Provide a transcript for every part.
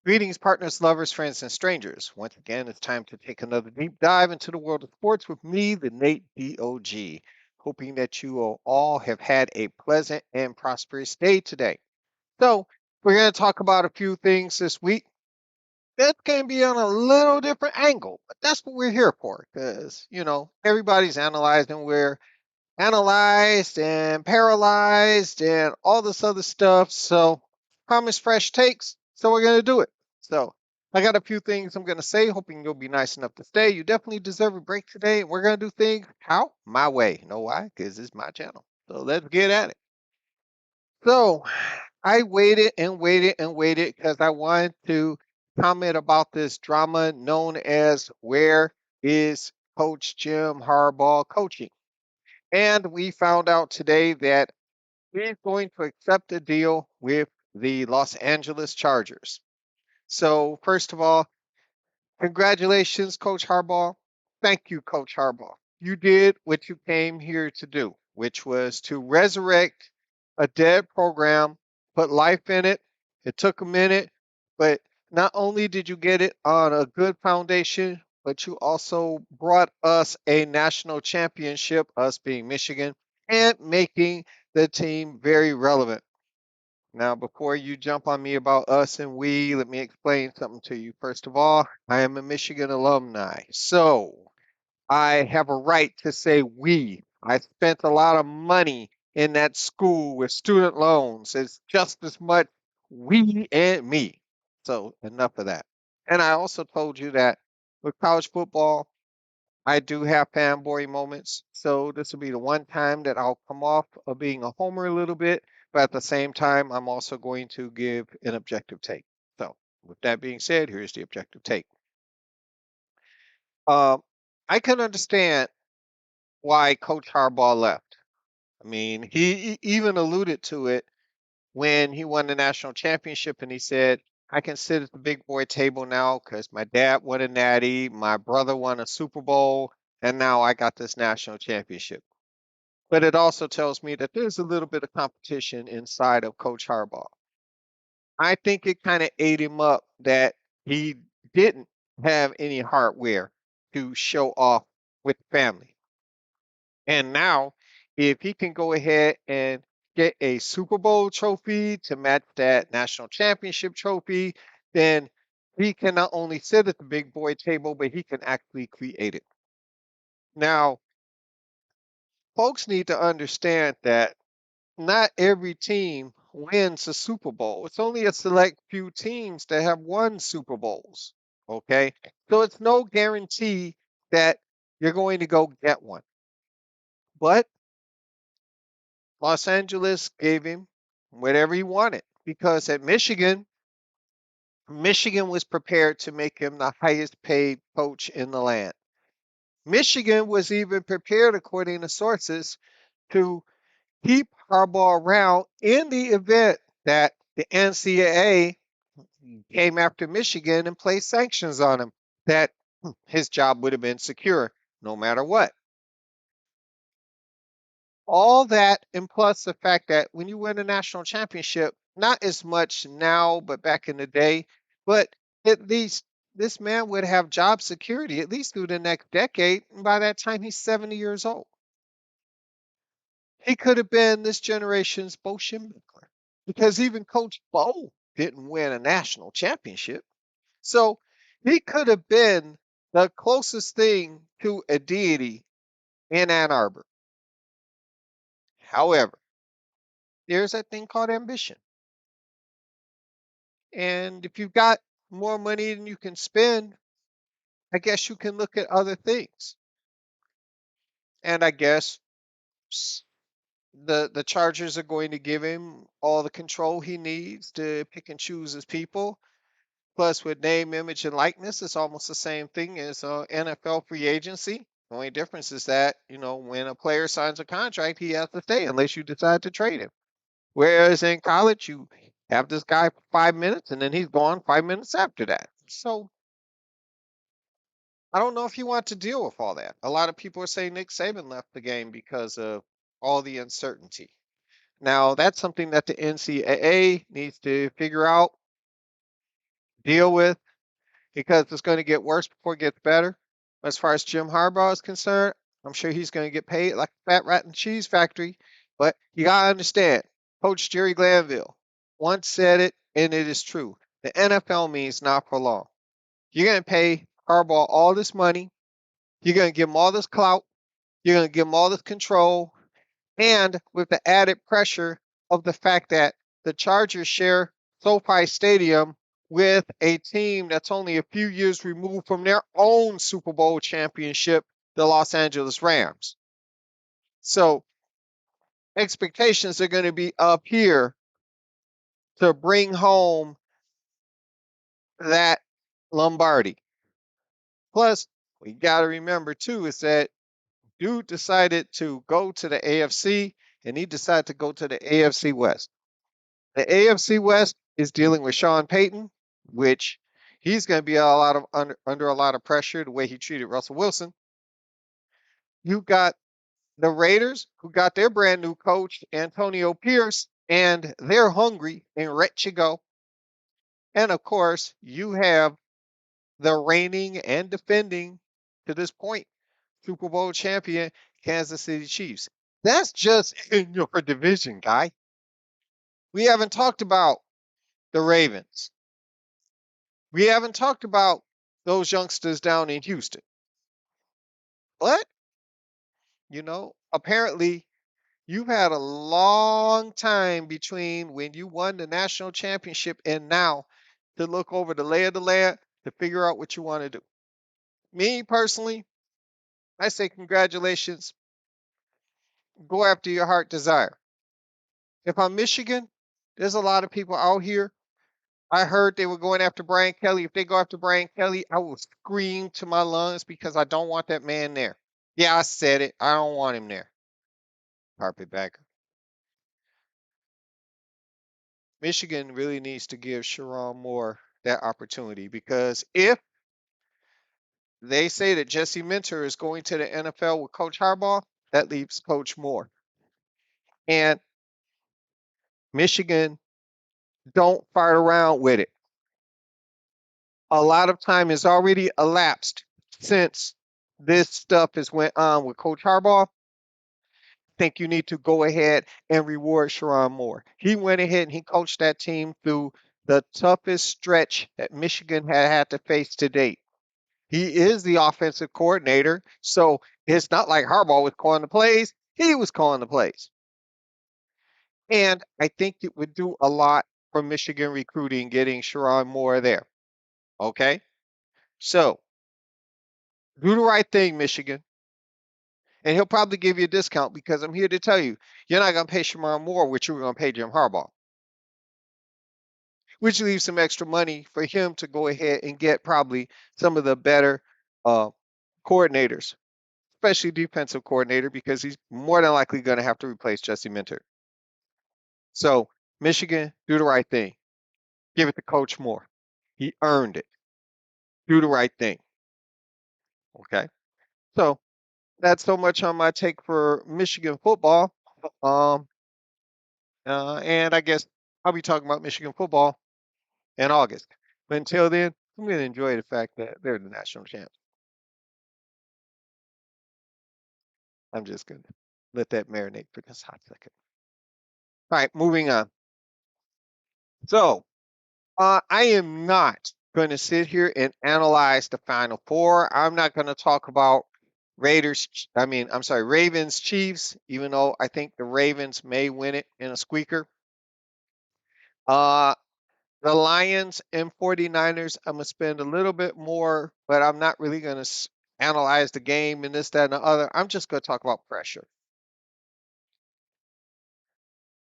Greetings, partners, lovers, friends, and strangers. Once again, it's time to take another deep dive into the world of sports with me, the Nate DOG. Hoping that you all have had a pleasant and prosperous day today. So, we're going to talk about a few things this week that can be on a little different angle, but that's what we're here for because, everybody's analyzing where analyzed and paralyzed and all this other stuff. So, promise fresh takes. So, we're going to do it. So, I got a few things I'm going to say, hoping you'll be nice enough to stay. You definitely deserve a break today. We're going to do things how? My way. You know why? Because it's my channel. So, let's get at it. So, I waited and waited and waited because I wanted to comment about this drama known as Where is Coach Jim Harbaugh Coaching? And we found out today that he's going to accept a deal with the Los Angeles Chargers. So, first of all, congratulations, Coach Harbaugh. Thank you, Coach Harbaugh. You did what you came here to do, which was to resurrect a dead program, put life in it. It took a minute, but not only did you get it on a good foundation, but you also brought us a national championship, us being Michigan, and making the team very relevant. Now, before you jump on me about us and we, let me explain something to you. First of all, I am a Michigan alumni, so I have a right to say we. I spent a lot of money in that school with student loans. It's just as much we and me. So, enough of that. And I also told you that with college football, I do have fanboy moments, so this will be the one time that I'll come off of being a homer a little bit, but at the same time, I'm also going to give an objective take. So, with that being said, here's the objective take. Um, I can understand why Coach Harbaugh left. I mean, he even alluded to it when he won the national championship, and he said, "I can sit at the big boy table now because my dad won a natty, my brother won a Super Bowl, and now I got this national championship." But it also tells me that there's a little bit of competition inside of Coach Harbaugh. I think it kind of ate him up that he didn't have any hardware to show off with the family. And now, if he can go ahead and get a Super Bowl trophy to match that national championship trophy, then he can not only sit at the big boy table, but he can actually create it. Now, folks need to understand that not every team wins a Super Bowl. It's only a select few teams that have won Super Bowls. Okay. So it's no guarantee that you're going to go get one. But Los Angeles gave him whatever he wanted because at Michigan, Michigan was prepared to make him the highest paid coach in the land. Michigan was even prepared, according to sources, to keep Harbaugh around in the event that the NCAA came after Michigan and placed sanctions on him, that his job would have been secure no matter what. All that, and plus the fact that when you win a national championship, not as much now, but back in the day, but at least this man would have job security at least through the next decade. And by that time, he's 70 years old. He could have been this generation's Bo Schembechler because even Coach Bo didn't win a national championship. So he could have been the closest thing to a deity in Ann Arbor. However, there's that thing called ambition. And if you've got more money than you can spend, I guess you can look at other things. And I guess the Chargers are going to give him all the control he needs to pick and choose his people. Plus, with name, image, and likeness, it's almost the same thing as NFL free agency. The only difference is that, when a player signs a contract, he has to stay unless you decide to trade him. Whereas in college, you have this guy for 5 minutes and then he's gone 5 minutes after that. So I don't know if you want to deal with all that. A lot of people are saying Nick Saban left the game because of all the uncertainty. Now, that's something that the NCAA needs to figure out. deal with because it's going to get worse before it gets better. As far as Jim Harbaugh is concerned, I'm sure he's going to get paid like a fat rat in the cheese factory. But you got to understand, Coach Jerry Glanville once said it, and it is true. The NFL means not for long. You're going to pay Harbaugh all this money. You're going to give him all this clout. You're going to give him all this control. And with the added pressure of the fact that the Chargers share SoFi Stadium with a team that's only a few years removed from their own Super Bowl championship, the Los Angeles Rams. So expectations are going to be up here to bring home that Lombardi. Plus, we got to remember too is that dude decided to go to the AFC and he decided to go to the AFC West. The AFC West is dealing with Sean Payton, which he's going to be under a lot of pressure the way he treated Russell Wilson. You got the Raiders, who got their brand new coach, Antonio Pierce, and they're hungry and ready to go. And of course, you have the reigning and defending to this point Super Bowl champion Kansas City Chiefs. That's just in your division, guy. We haven't talked about the Ravens. We haven't talked about those youngsters down in Houston. But, apparently you've had a long time between when you won the national championship and now to look over the lay of the land to figure out what you want to do. Me personally, I say congratulations. Go after your heart desire. If I'm Michigan, there's a lot of people out here. I heard they were going after Brian Kelly. If they go after Brian Kelly, I will scream to my lungs because I don't want that man there. Yeah, I said it. I don't want him there. Carpetbagger. Michigan really needs to give Sharon Moore that opportunity because if they say that Jesse Minter is going to the NFL with Coach Harbaugh, that leaves Coach Moore. And Michigan don't fart around with it. A lot of time has already elapsed since this stuff has went on with Coach Harbaugh. Think you need to go ahead and reward Sharon Moore. He went ahead and he coached that team through the toughest stretch that Michigan had to face to date. He is the offensive coordinator, so it's not like Harbaugh was calling the plays. He was calling the plays. And I think it would do a lot for Michigan recruiting getting Sharon Moore there. Okay? So do the right thing, Michigan. And he'll probably give you a discount because I'm here to tell you, you're not going to pay Sharon Moore what you were going to pay Jim Harbaugh, which leaves some extra money for him to go ahead and get probably some of the better uh, coordinators, especially defensive coordinator, because he's more than likely going to have to replace Jesse Minter. So, Michigan, do the right thing. Give it to Coach Moore. He earned it. Do the right thing. Okay. So, that's so much on my take for Michigan football. Um, and I guess I'll be talking about Michigan football in August. But until then, I'm going to enjoy the fact that they're the national champs. I'm just going to let that marinate for just a hot second. All right, moving on. So, I am not going to sit here and analyze the Final Four. I'm not going to talk about Ravens Chiefs, even though I think the Ravens may win it in a squeaker. Uh, the Lions and 49ers, I'm going to spend a little bit more, but I'm not really going to analyze the game and this, that, and the other. I'm just going to talk about pressure.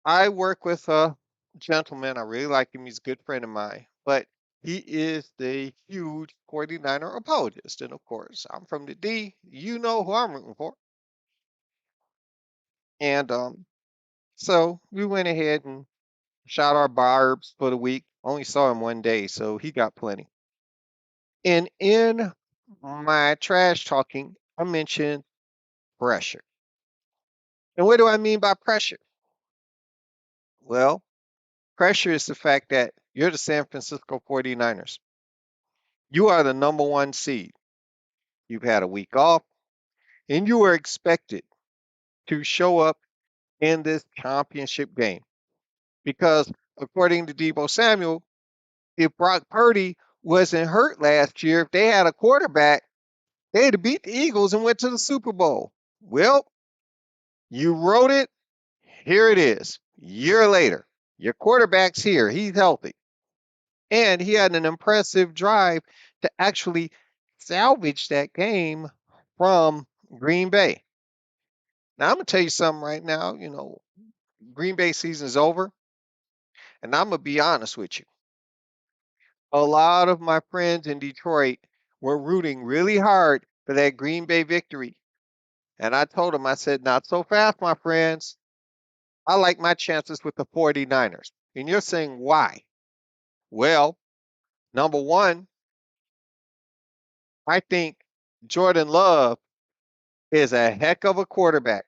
I work with a gentleman. I really like him. He's a good friend of mine, but he is the huge 49er apologist. And of course, I'm from the D. You know who I'm rooting for. And so we went ahead and shot our barbs for the week. Only saw him one day, so he got plenty. And in my trash talking, I mentioned pressure. And what do I mean by pressure? Well, pressure is the fact that You're the San Francisco 49ers. You are the number one seed. You've had a week off, and you are expected to show up in this championship game. Because according to Debo Samuel, if Brock Purdy wasn't hurt last year, if they had a quarterback, they'd have beat the Eagles and went to the Super Bowl. Well, you wrote it. Here it is. Year later, your quarterback's here. He's healthy. And he had an impressive drive to actually salvage that game from Green Bay. Now, I'm going to tell you something right now. Green Bay season's over. And I'm going to be honest with you. A lot of my friends in Detroit were rooting really hard for that Green Bay victory. And I told them, I said, not so fast, my friends. I like my chances with the 49ers. And you're saying, why? Well, number one, I think Jordan Love is a heck of a quarterback.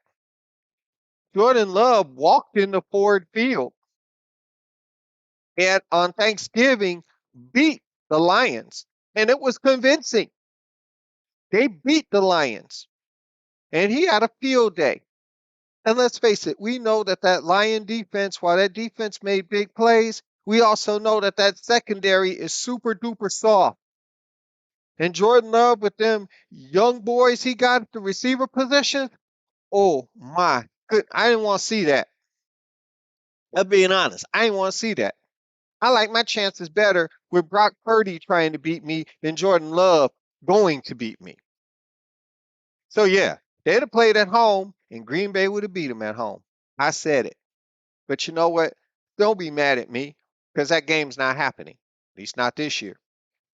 Jordan Love walked in the Ford Field and on Thanksgiving beat the Lions. And it was convincing. They beat the Lions. And he had a field day. And let's face it, we know that Lion defense, while that defense made big plays, we also know that secondary is super duper soft. And Jordan Love with them young boys he got at the receiver position, oh my good, I didn't want to see that. I'm being honest, I didn't want to see that. I like my chances better with Brock Purdy trying to beat me than Jordan Love going to beat me. So yeah, they'd have played at home, and Green Bay would have beat them at home. I said it. But you know what? Don't be mad at me because that game's not happening. At least not this year.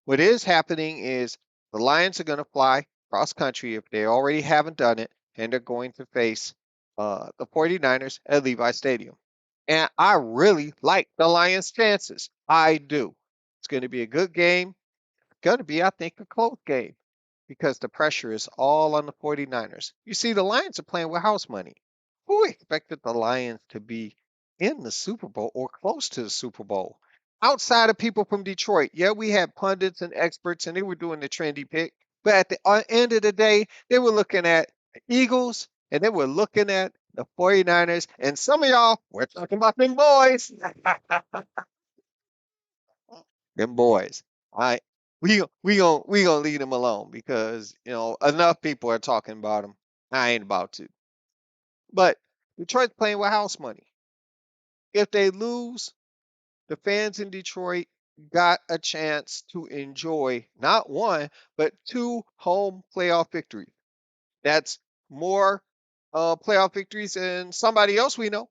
What is happening is the Lions are going to fly cross country if they already haven't done it, and they're going to face the 49ers at Levi Stadium. And I really like the Lions' chances. I do. It's going to be a good game. It's going to be, I think, a close game because the pressure is all on the 49ers. You see, the Lions are playing with house money. Who expected the Lions to be in the Super Bowl or close to the Super Bowl? Outside of people from Detroit, yeah, we had pundits and experts and they were doing the trendy pick. But at the end of the day, they were looking at the Eagles and they were looking at the 49ers. And some of y'all, we're talking about them boys. Them boys. All right. We gonna leave them alone because enough people are talking about them. I ain't about to. But Detroit's playing with house money. If they lose, the fans in Detroit got a chance to enjoy not one, but two home playoff victories. That's more playoff victories than somebody else we know.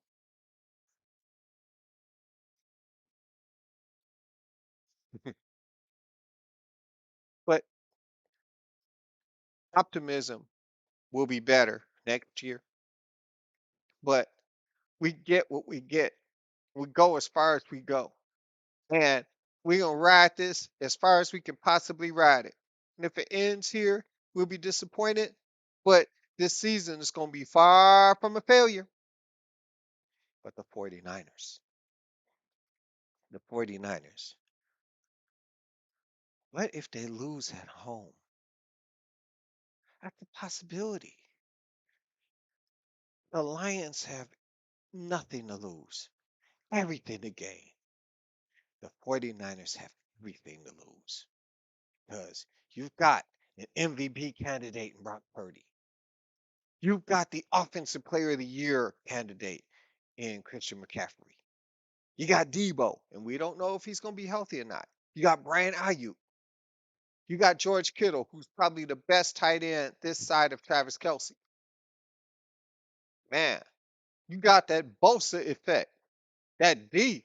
But optimism will be better next year. But we get what we get. We go as far as we go. And we're going to ride this as far as we can possibly ride it. And if it ends here, we'll be disappointed. But this season is going to be far from a failure. But the 49ers, what if they lose at home? That's a possibility. The Lions have nothing to lose, everything to gain. The 49ers have everything to lose because you've got an MVP candidate in Brock Purdy. You've got the Offensive Player of the Year candidate in Christian McCaffrey. You got Debo, and we don't know if he's going to be healthy or not. You got Brian Ayuk. You got George Kittle, who's probably the best tight end this side of Travis Kelsey. Man, you got that Bosa effect, that D.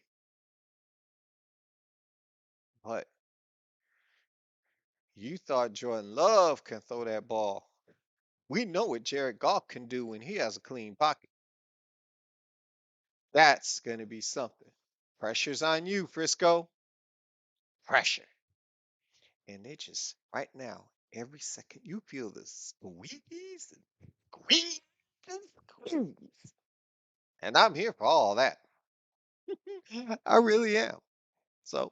But you thought Jordan Love can throw that ball. We know what Jared Goff can do when he has a clean pocket. That's going to be something. Pressure's on you, Frisco. Pressure. And they just, right now, every second, you feel the squeeze and squeeze and squeeze. And I'm here for all that. I really am. So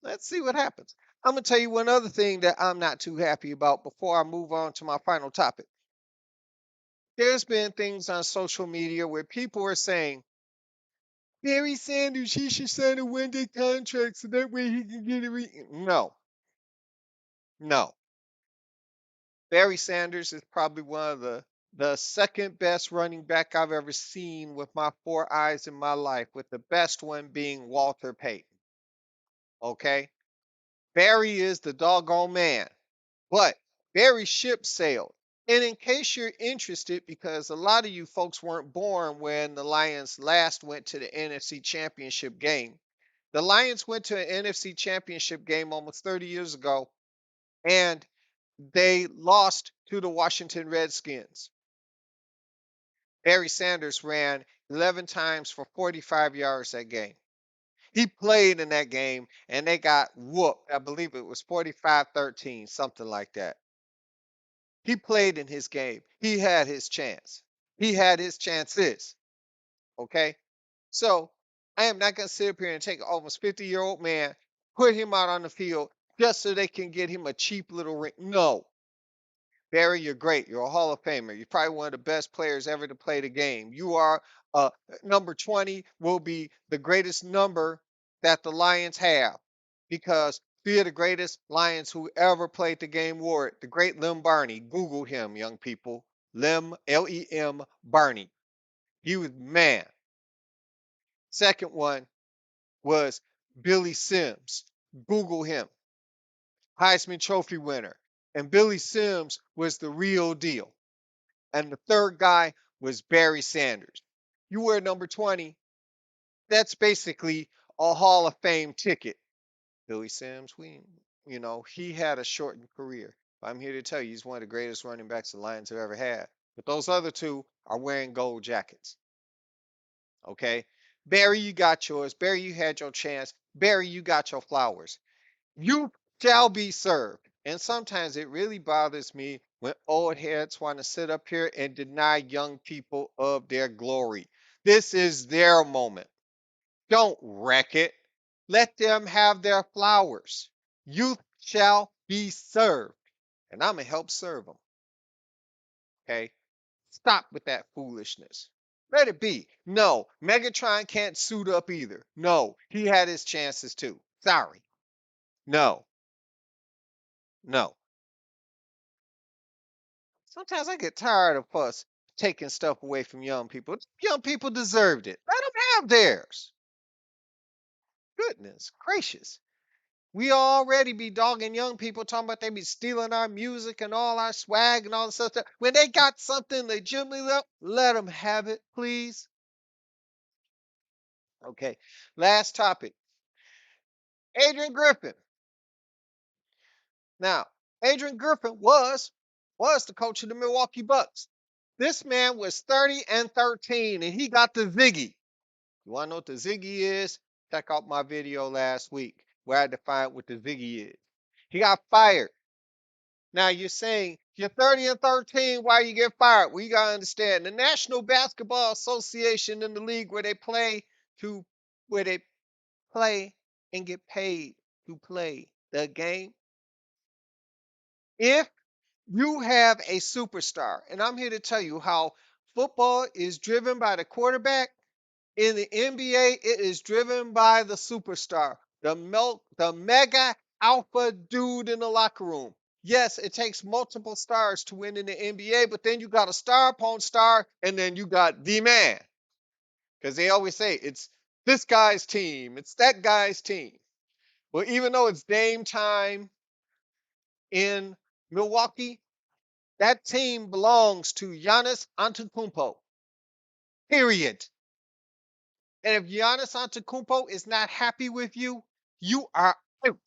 let's see what happens. I'm going to tell you one other thing that I'm not too happy about before I move on to my final topic. There's been things on social media where people are saying, Barry Sanders, he should sign a one-day contract so that way he can get a No, no. Barry Sanders is probably one of the second best running back I've ever seen with my four eyes in my life, with the best one being Walter Payton. Okay? Barry is the doggone man. But Barry's ship sailed. And in case you're interested, because a lot of you folks weren't born when the Lions last went to the NFC Championship game, the Lions went to an NFC Championship game almost 30 years ago, and they lost to the Washington Redskins. Barry Sanders ran 11 times for 45 yards that game. He played in that game, and they got whooped. I believe it was 45-13, something like that. He played in his game. He had his chance. He had his chances. Okay. So I am not going to sit up here and take an almost 50-year-old man, put him out on the field just so they can get him a cheap little ring. No. Barry, you're great. You're a Hall of Famer. You're probably one of the best players ever to play the game. You are number 20 will be the greatest number that the Lions have because three of the greatest Lions who ever played the game wore it. The great Lem Barney. Google him, young people. Lem, Lem Barney. He was man. Second one was Billy Sims. Google him. Heisman Trophy winner. And Billy Sims was the real deal. And the third guy was Barry Sanders. You wear number 20, that's basically a Hall of Fame ticket. Billy Sims, he had a shortened career. I'm here to tell you, he's one of the greatest running backs the Lions have ever had. But those other two are wearing gold jackets. Okay? Barry, you got yours. Barry, you had your chance. Barry, you got your flowers. You shall be served. And sometimes it really bothers me when old heads want to sit up here and deny young people of their glory. This is their moment. Don't wreck it. Let them have their flowers. Youth shall be served. And I'm going to help serve them. Okay? Stop with that foolishness. Let it be. No, Megatron can't suit up either. No, he had his chances too. Sorry. No, no. Sometimes I get tired of us taking stuff away from young people. Young people deserved it. Let them have theirs. Goodness gracious. We already be dogging young people talking about they be stealing our music and all our swag and all this stuff. When they got something legitimately up, let them have it, please. Okay. Last topic. Adrian Griffin. Now, Adrian Griffin was the coach of the Milwaukee Bucks. This man was 30-13 and he got the Ziggy. You want to know what the Ziggy is? Check out my video last week where I defined what the Ziggy is. He got fired. Now you're saying you're 30-13, why you get fired? Well, you gotta understand the National Basketball Association in the league to where they play and get paid to play the game. If you have a superstar, and I'm here to tell you how football is driven by the quarterback. In the NBA, it is driven by the superstar, the mega alpha dude in the locker room. Yes, it takes multiple stars to win in the NBA, but then you got a star upon star, and then you got the man. Because they always say it's this guy's team, it's that guy's team. Well, even though it's Dame time in Milwaukee, that team belongs to Giannis Antetokounmpo. Period. And if Giannis Antetokounmpo is not happy with you, you are out,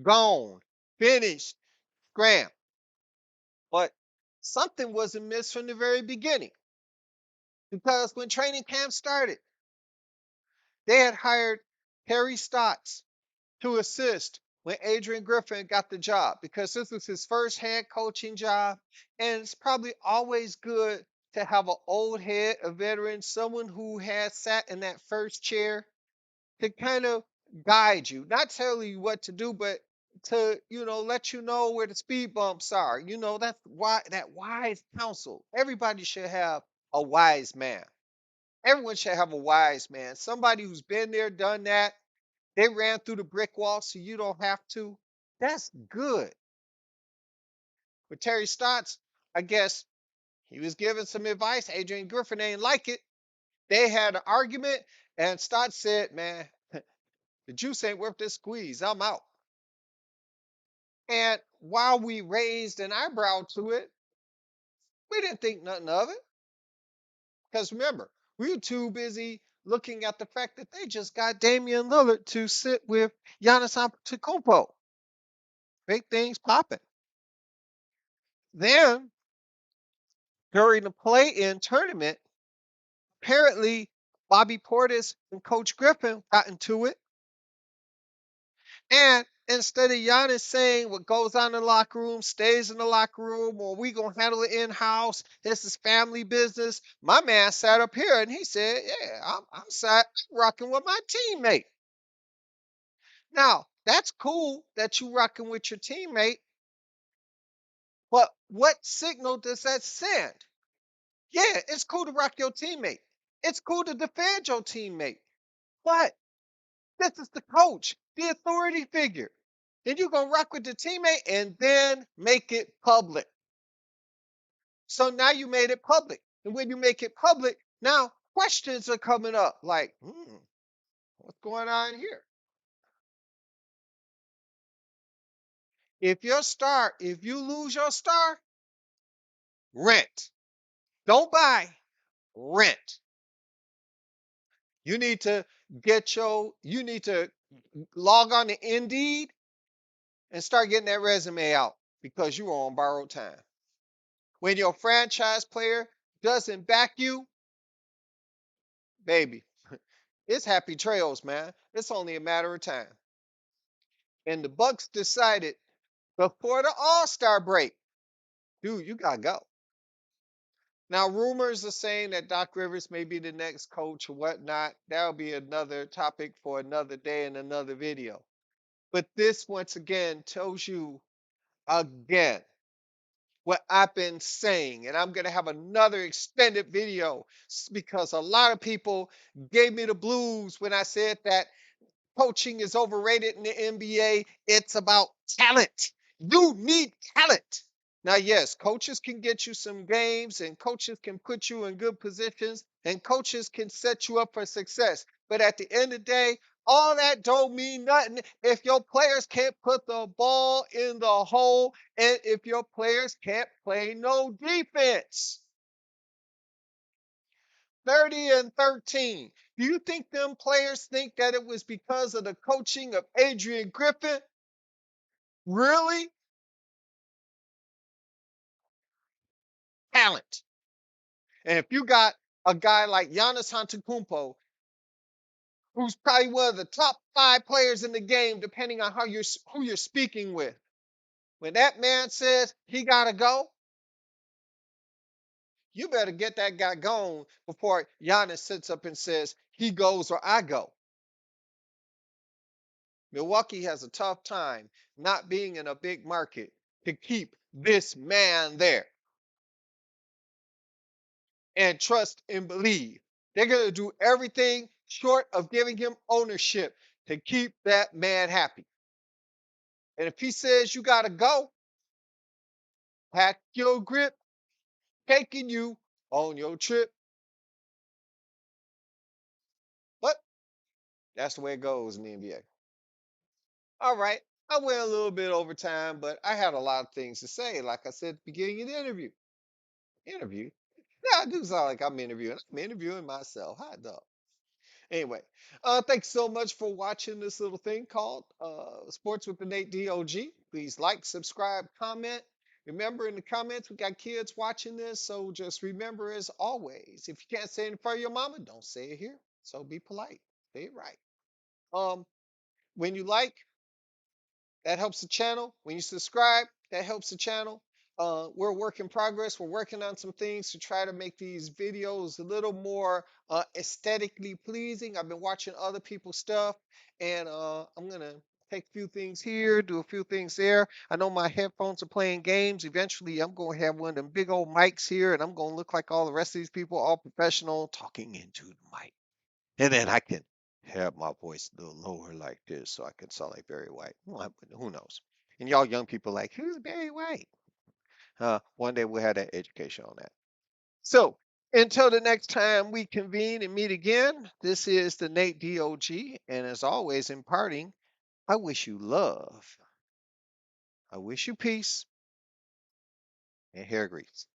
gone, finished, scram. But something was amiss from the very beginning because when training camp started, they had hired Harry Stotts to assist when Adrian Griffin got the job because this was his first head coaching job. And it's probably always good to have an old head, a veteran, someone who has sat in that first chair to kind of guide you, not tell you what to do, but to, let you know where the speed bumps are. That's why that wise counsel. Everybody should have a wise man. Everyone should have a wise man. Somebody who's been there, done that. They ran through the brick wall so you don't have to. That's good. With Terry Stotts, I guess he was giving some advice. Adrian Griffin ain't like it. They had an argument, and Stotts said, "Man, the juice ain't worth this squeeze. I'm out." And while we raised an eyebrow to it, we didn't think nothing of it. Because remember, we were too busy looking at the fact that they just got Damian Lillard to sit with Giannis Antetokounmpo. Big things popping. Then, during the play-in tournament, apparently Bobby Portis and Coach Griffin got into it. And instead of Giannis saying what goes on in the locker room stays in the locker room, or we gonna handle it in house, this is family business. My man sat up here and he said, "Yeah, I'm rocking with my teammate." Now that's cool that you rocking with your teammate, but what signal does that send? Yeah, it's cool to rock your teammate. It's cool to defend your teammate, but this is the coach, the authority figure. Then you're going to rock with the teammate and then make it public. So now you made it public. And when you make it public, now questions are coming up like, what's going on here? If you lose your star, rent. Don't buy, rent. You need to log on to Indeed and start getting that resume out because you are on borrowed time. When your franchise player doesn't back you, baby, it's happy trails, man. It's only a matter of time. And the Bucks decided before the All-Star break, dude, you gotta go. Now, rumors are saying that Doc Rivers may be the next coach or whatnot. That'll be another topic for another day and another video. But this once again tells you again what I've been saying. And I'm going to have another extended video because a lot of people gave me the blues when I said that coaching is overrated in the NBA. It's about talent. You need talent. Now, yes, coaches can get you some games and coaches can put you in good positions and coaches can set you up for success. But at the end of the day, all that don't mean nothing if your players can't put the ball in the hole and if your players can't play no defense. 30-13. Do you think them players think that it was because of the coaching of Adrian Griffin? Really? Talent. And if you got a guy like Giannis Antetokounmpo, who's probably one of the top 5 players in the game, depending on who you're speaking with, when that man says he gotta go, you better get that guy gone before Giannis sits up and says he goes or I go. Milwaukee has a tough time not being in a big market to keep this man there. And trust and believe. They're going to do everything short of giving him ownership to keep that man happy. And if he says you got to go, pack your grip, taking you on your trip. But that's the way it goes in the NBA. All right. I went a little bit over time, but I had a lot of things to say. Like I said at the beginning of the interview. Interview? Yeah, I do sound like I'm interviewing. I'm interviewing myself. Hot dog. Anyway, thanks so much for watching this little thing called Sports with the Nate Dog. Please like, subscribe, comment. Remember in the comments, we got kids watching this, so just remember as always, if you can't say it in front of your mama, don't say it here. So be polite, say it right. Um, when you like, that helps the channel. When you subscribe, that helps the channel. we're a work in progress. We're working on some things to try to make these videos a little more aesthetically pleasing. I've been watching other people's stuff, and I'm gonna take a few things here, do a few things there. I know my headphones are playing games. Eventually, I'm gonna have one of them big old mics here, and I'm gonna look like all the rest of these people, all professional, talking into the mic, and then I can have my voice a little lower like this, so I can sound like Barry White. Well, who knows? And y'all young people like, who's Barry White? One day we'll have that education on that. So until the next time we convene and meet again, this is the Nate DOG. And as always, in parting, I wish you love, I wish you peace, and hair grease.